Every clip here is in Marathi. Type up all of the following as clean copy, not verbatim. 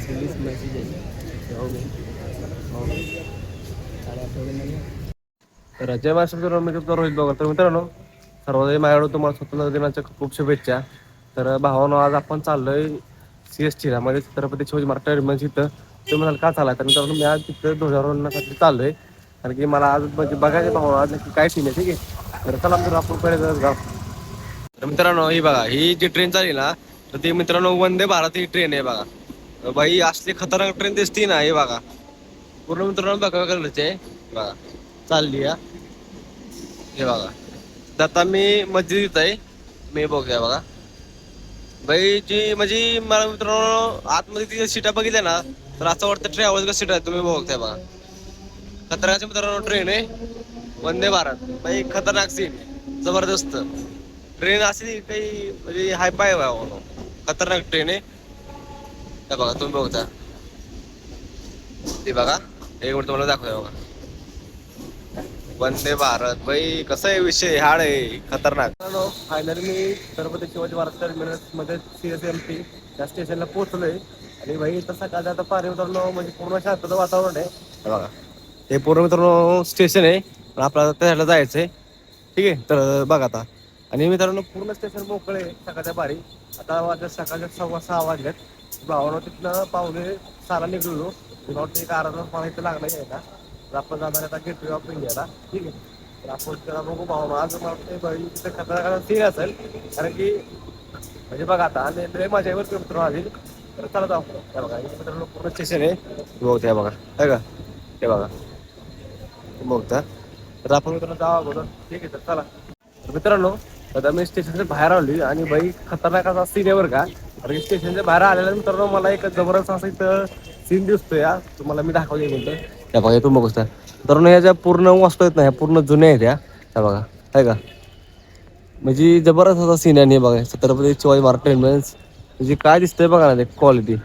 पोलीस मैसेज आहे हो गई हो गई 8:30 हो गए तर जय महाराष्ट्र मी तुमचा रोहित बघा तर मित्रांनो सर्वांनी माझ्याकडून तुम्हाला स्वतंत्र दिनाच्या खूप शुभेच्छा. तर भावानो आज आपण चाललोय CST ला म्हणजे छत्रपती शिवाजी महाराज टर्मिनस इथं. तुम्ही म्हणाल का चालाय तर मित्रांनो मी आज तिथं ध्वजारोहणासाठी चाललोय कारण की मला आज म्हणजे बघायचं भाऊ आज नक्की काय सीन आहे ठीक आहे. तर चला तर आपण पहिले जाऊ. तर मित्रांनो ही बघा ही जी ट्रेन चालली ना तर ती मित्रांनो वंदे भारत ही ट्रेन आहे बघा. बाई असली खतरनाक ट्रेन दिसती ना हे बघा पूर्ण मित्रांनो बघा करायचे बघा चालली या हे बघा. आता मी मस्जिदीत आहे मी बघूया बघा बाई जी म्हणजे मला मित्रांनो आतमध्ये तिच्या सीटा बघितल्या ना तर असं वाटतं ट्रॅव्हल्स सीट आहे तुम्ही बघताय बघा. खतरनाक मित्रांनो ट्रेन आहे वंदे भारत बाई खतरनाक सीन जबरदस्त ट्रेन अशी काही म्हणजे हाय पाय खतरनाक ट्रेन आहे. बघा तुम्ही बघता ते बघा एक मिनिट तुम्हाला दाखवूया बघा वंदे भारत भाई कसं आहे विषय हाड आहे खतरनाक. फायनली मी छत्रपती शिवाजी महाराज टर्मिनस मध्ये CSMT त्या स्टेशनला पोहोचलोय आणि भाई तसा काय आता पाणी उतरलो म्हणजे पूर्ण शांतता वातावरण आहे बघा. हे पूर्ण मित्रांनो स्टेशन आहे आपल्याला त्याला जायचंय ठीक आहे. तर बघा आता आणि मित्रांनो पूर्ण स्टेशन मोकळे सकाळच्या बारी आता वाजत सकाळच्या 6:15 वाजल्यात भावानं तिथनं पावणे 6ला निघलो एक अर्धा पाणी इथं लागलं यायला. तर आपण जाणार आता गेटवे ऑफ इंडियाला ठीक आहे. तर आपण त्याला बघू भाऊ आज तिथे खतरनाक सीन असेल कारण की म्हणजे बघा आता आणि लय माझ्यावर मित्र आली तर चला जाऊ त्या बघा मित्रांनो पूर्ण स्टेशन आहे बघा बघा काय का ते बघा बघता. तर आपण मित्रांनो जाऊ अगोदर ठीक आहे. तर चला मित्रांनो आता मी स्टेशनच्या बाहेर आलोय आणि बाई खतरनाक असा सीन आहे बरं का. कारण स्टेशनच्या बाहेर आलेल्या मित्रांनो मला एक जबरदस्त असं इथं सीन दिसतोय या तुम्हाला मी दाखवले म्हणतो त्या बघा तुम्ही बघता. तर ह्या ज्या पूर्ण वस्तू आहेत ना ह्या पूर्ण जुन्या आहेत त्या बघा आहे का म्हणजे जबरदस्त असा सीन आहे बघा छत्रपती शिवाजी महाराज टर्मिनस म्हणजे काय दिसतंय बघा ना ते क्वालिटी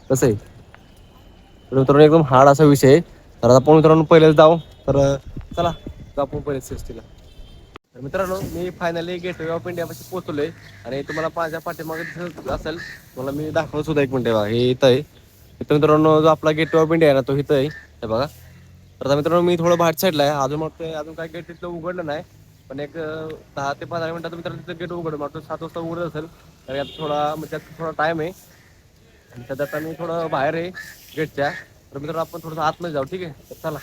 कसं आहे. तर मित्रांनो एकदम हार्ड असा विषय आहे. तर आपण मित्रांनो पहिलेच जाऊ तर चला जाऊ आपण पहिले CST ला. तर मित्रांनो मी फायनली गेटवे ऑफ इंडिया पाशी पोहोचलोय आणि तुम्हाला माझ्या पाठीमागे दिसत असेल मला मी दाखवत सुद्धा एक मिनिट बघा हे इथं आहे. इथं मित्रांनो जो आपला गेटवे ऑफ इंडिया आहे ना तो इथं आहे हे बघा. तर आता मित्रांनो मी थोडं बाहेर साईडला आहे अजून मग अजून काय गेट तिथलं उघडलं नाही पण एक 10 ते 15 मिनिटात मित्रांनो तिथं गेट उघडलं मग 7 वाजता उघडत असेल तर यात थोडा टाइम आहे आणि त्यात आता मी थोडं बाहेर आहे गेटच्या. तर मित्रांनो आपण थोडंसं आतमध्ये जाऊ ठीक आहे. तर चला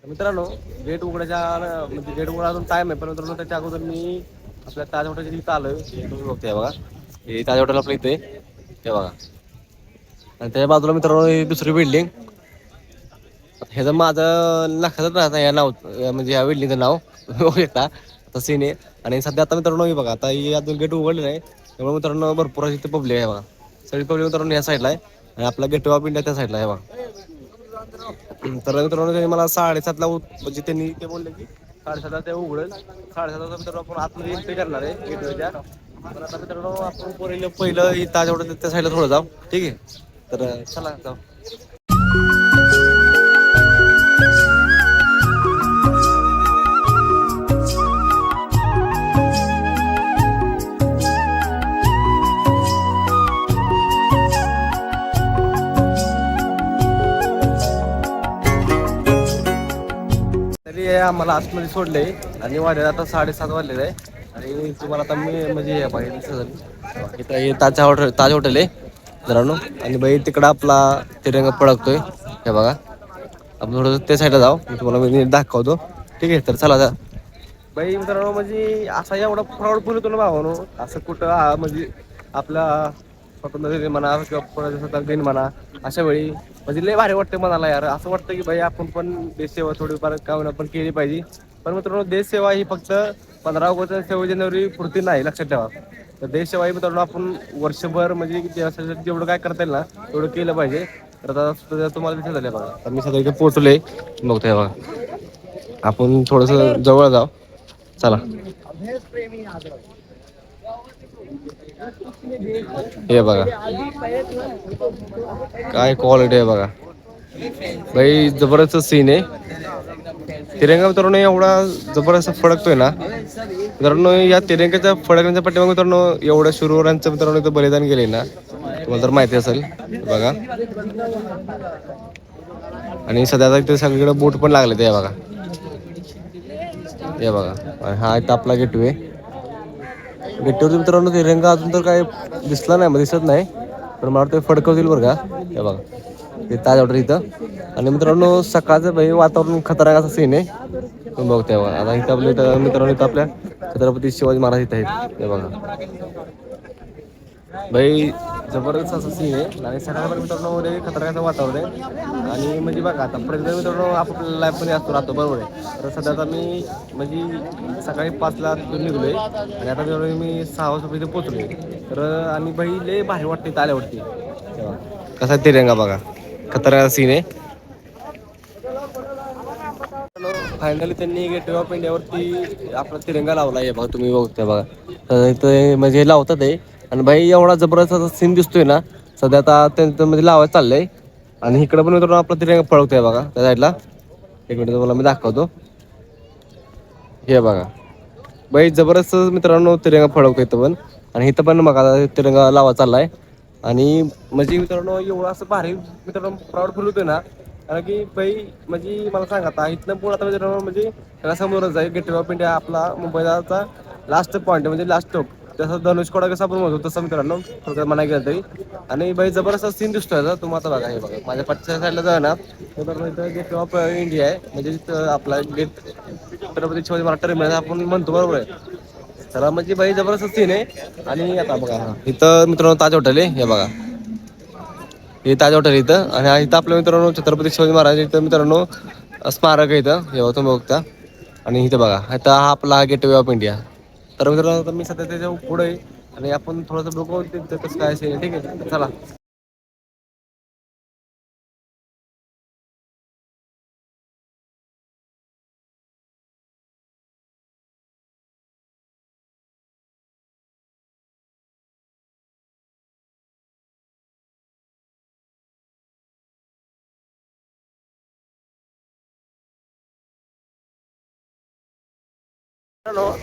मित्रांनो गेट उघडायच्या म्हणजे गेट उघडा अजून टाइम आहे पण मित्रांनो त्याच्या अगोदर मी आपल्या ताज हॉटेलच्या इथं आलोय तुम्ही बघताय बघा हे ताज हॉटेल आपलं इथे हे बघा आणि त्याच्या बाजूला मित्रांनो ही दुसरी बिल्डिंग हे जर माझं लक्षातच राहतं या नाव म्हणजे या बिल्डिंगचं नाव येता आता सीन आहे. आणि सध्या आता मित्रांनो बघा आता ही अजून गेट उघडले नाही त्यामुळे मित्रांनो भरपूर इथे पब्लिक आहे बघा सगळी पब्लिक मित्रांनो या साईडला आहे आणि आपला गेटवे ऑफ इंडिया त्या साईडला आहे बघा. तर मित्रांनो त्यांनी मला 7:30ला म्हणजे त्यांनी ते बोलले की 7:30ला ते उघडेल 7:30ला मित्रांनो आपण आतमध्ये एंट्री करणार आहे गेटवेच्या. तर आता मित्रांनो आपण पहिलं ताज हॉटेल त्या साईडला थोडं जाऊ ठीक आहे. तर चला जाऊ. आम्हाला आतमध्ये सोडले आणि वाढलेलं आता 7:30 वाजलेलं आहे आणि तुम्हाला आता मी म्हणजे इथं हे ताज हॉटेल आहे मित्रांनो आणि बाई तिकडं आपला तिरंगा फडकतोय हे बघा. आपण थोडं त्या साईडला जाऊ मी तुम्हाला मी दाखवतो ठीक आहे. तर चला जा बाई मित्रांनो म्हणजे असा एवढा प्राऊड फील होतो ना भावानो असं कुठं म्हणजे आपला स्वातंत्र्य दिन म्हणा किंवा प्रजासत्ताक दिन म्हणा अशा वेळी म्हणजे लय भारी वाटतं मनाला यार. असं वाटतं की भाई आपण पण देशसेवा थोडीफार कामं पण केली पाहिजे. पण मित्रांनो देशसेवा ही फक्त 15 ऑगस्ट 26 जानेवारी पुरती नाही लक्षात ठेवा. तर देशसेवा ही मित्रांनो आपण वर्षभर म्हणजे जेवढं काय करता येईल ना तेवढं केलं पाहिजे. तर आता तुम्हाला दिसत झालं बघा तर मी सध्या इथे पोहोचलोय बघतोय बघा आपण थोडंसं जवळ जाऊ चला. हे बघा काय क्वालिटी आहे बघा भाई जबरदस्त सीन आहे. तिरंगा मित्रांनो एवढा जबरदस्त फडकतोय ना मित्रांनो या तिरंग्याच्या फडकण्याच्या पाठीमागे मित्रांनो एवढ्या शूरवीरांचं मित्रांनो इथं बलिदान गेले ना तुम्हाला तर माहिती असेल बघा. आणि सध्या इथे सगळीकडे बोट पण लागले ते बघा. हे बघा हा इथं आपला गेटवे. गेटवर मित्रांनो तिरंगा अजून तर काय दिसला नाही, दिसत नाही. पण मला वाटतं फडकवतील बरं का. हे बघा ते ताज हॉटेल इथं. आणि मित्रांनो सकाळचं भाई वातावरण खतरनाक असं सीन आहे. तुम्ही बघताय बघा. आता इथं आपल्या इथं मित्रांनो इथं आपल्या छत्रपती शिवाजी महाराज इथं आहेत. हे बघा भाई जबरदस्त असं सीन आहे. आणि सकाळपर्यंत मित्रांनो खतरनाक वातावरण आहे. आणि म्हणजे बघा आता प्रत्येक मित्रांनो आपल्या लाईफमध्ये राहतो बरोबर आहे. तर सध्या आता मी म्हणजे सकाळी 5ला तिथून निघलोय आणि आता मी 6 वाजता इथे पोहोचलोय. तर आणि भाई लय भारी वाटते इथं आल्यावरती. कसा तिरंगा बघा खतरनाक सीन आहे. फायनली त्यांनी गेटवे ऑफ इंडियावरती आपला तिरंगा लावला आहे बघा. तुम्ही बघताय बघा इथं म्हणजे लावतात आहे. आणि भाई एवढा जबरदस्त सीन दिसतोय ना. सध्या आता त्यांचं म्हणजे लावायचं चाललंय. आणि इकडं पण मित्रांनो आपला तिरंगा फडकतोय बघा त्या साईडला. एक मिनिट तुम्हाला मी दाखवतो. हे बघा भाई जबरदस्त मित्रांनो तिरंगा फडकतोय इथं पण. आणि इथं पण बघा तिरंगा लावा चाललाय. आणि म्हणजे मित्रांनो एवढं असं भारी मित्रांनो प्राऊड फील होतोय ना. कारण की भाई म्हणजे मला सांगा आता इथनं पुढं आता मित्रांनो म्हणजे समोरच आहे गेटवे ऑफ इंडिया आपला मुंबईचा लास्ट पॉईंट म्हणजे लास्ट स्टॉप. जसं धनुषकोडा कसं आपण म्हणतो तसं मित्रांनो थोडक्यात म्हणायला गेलं तरी. आणि भाई जबरदस्त सीन दिसतोय ना तुम्हाला बघा. हे बघा माझ्या पाठच्या साईडला जाऊ ना तर गेट ऑफ इंडिया आहे. म्हणजे तिथं आपला गेट छत्रपती शिवाजी महाराज टर्मिनस आपण म्हणतो बरोबर आहे. चला म्हणजे भाई जबरदस्त सीन आहे. आणि आता बघा इथं मित्रांनो ताज हॉटेल आहे. हे बघा हे ताज हॉटेल इथं. आणि इथं आपल्या मित्रांनो छत्रपती शिवाजी महाराज इथं मित्रांनो स्मारक आहे इथं. हे तुम्ही बघता. आणि इथं बघा आता हा आपला गेटवे ऑफ इंडिया. तर मित्रांनो मी सध्या त्याच्या पुढे आहे. आणि आपण थोडंसं बघू कसं काय असेल ठीक आहे चला.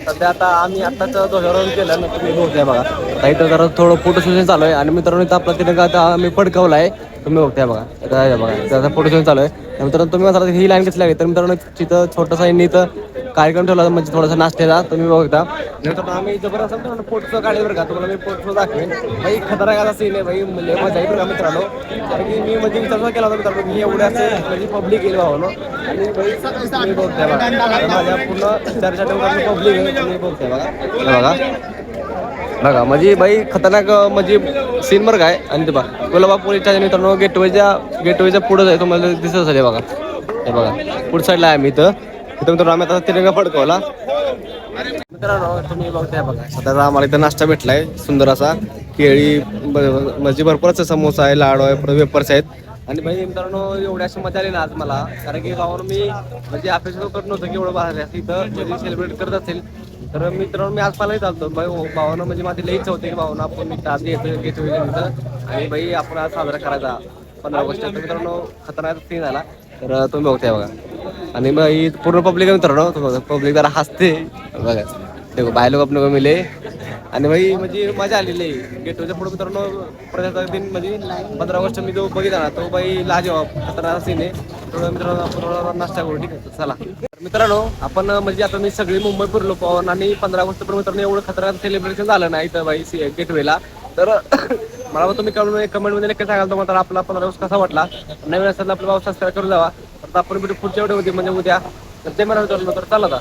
सध्या आता आम्ही आत्ताच ध्वजारोहण केलं ना तुम्ही बघताय बघा. आता इथं जरा थोडं फोटो सेशन चालू आहे. आणि मित्रांनो इथं आपला तिरंगा आता आम्ही फडकवला आहे. तुम्ही बघताय बघा आता बघा त्याचा फोटो सेशन चालू आहे. मित्रांनो तुम्ही म्हणता ही लाईन कसली लागली तर मित्रांनो तिथं छोटासा इथं कार्यक्रम ठेवला म्हणजे थोडासा नाश्त्याचा तुम्ही बघता. नंतर आम्ही जबरदस्त पोटचं काढलं बरं का. तुम्हाला मी पोटचं दाखवेन भाई खतरनाक सीन आहे भाई. लय मजा येईल बघा मित्रांनो. कारण की मी म्हणजे विचार केला होता मित्रांनो मी एवढ्या म्हणजे पब्लिक येईल भावानो. आणि भाई तुम्ही बघताय बघा माझ्या पूर्ण चर्चा पब्लिक आहे. तुम्ही बघताय बघा बघा बघा म्हणजे भाई खतरनाक म्हणजे सीन बरं काय. आणि ते बघा कोल्हापूर पोलीसच्या मित्रांनो गेटवेच्या पुढे आहे तुम्हाला दिसत असेल बघा. हे बघा पुढच्या साईडला आहे आम्ही इथं मित्रांनो आम्ही आता तिरंगा फडकवला. मित्रांनो तुम्ही बघताय बघा सध्या आम्हाला इथं नाश्ता भेटलाय सुंदर असा. केळी म्हणजे भरपूरच समोसा आहे, लाडू आहे, परत वेपर्स आहेत. आणि भाई मित्रांनो एवढी अशी मजा आली ना आज मला. कारण की भावानं मी म्हणजे अपेक्षा करत नव्हतं की एवढं बाहेर इथं म्हणजे सेलिब्रेट करत असेल. तर मित्रांनो मी आज पाहायला चालतो भावानं म्हणजे माझी लई इच्छा होती की भावानं आपण मी आज घेतो तिथं. आणि भाई आपण आज साजरा करायचा 15 ऑगस्ट. मित्रांनो खतरनाक सीन झाला. तर तुम्ही बघताय बघा. आणि मग पूर्ण पब्लिक आहे मित्रांनो. पब्लिक जरा हसते बघा. ते बाय लोक आपण मिले. आणि भाई म्हणजे मजा आलेली आहे. गेटवेच्या पुढे मित्रांनो प्रजासत्ताक दिन म्हणजे 15 ऑगस्ट मी जो बघितला ना तो बाई लाजवाब खतरनाक सीन आहे. थोडं मित्रांनो आपण नाश्ता करू ठीक आहे चला. मित्रांनो आपण म्हणजे आता मी सगळी मुंबई फिरलो पाहून. आणि 15 ऑगस्ट पण मित्रांनो एवढं खतरनाक सेलिब्रेशन झालं ना इथं बाई गेटवेला. तर मला तुम्ही कमेंटमध्ये नक्की सांगाल तुम्हाला आपला 15 ऑगस्ट कसा वाटला. नवीन असेल आपला भाऊ सबस्क्राईब करून जावा. तर आपण पुढच्या व्हिडिओ होती म्हणजे उद्या ते मला विचारलं तर चला आता.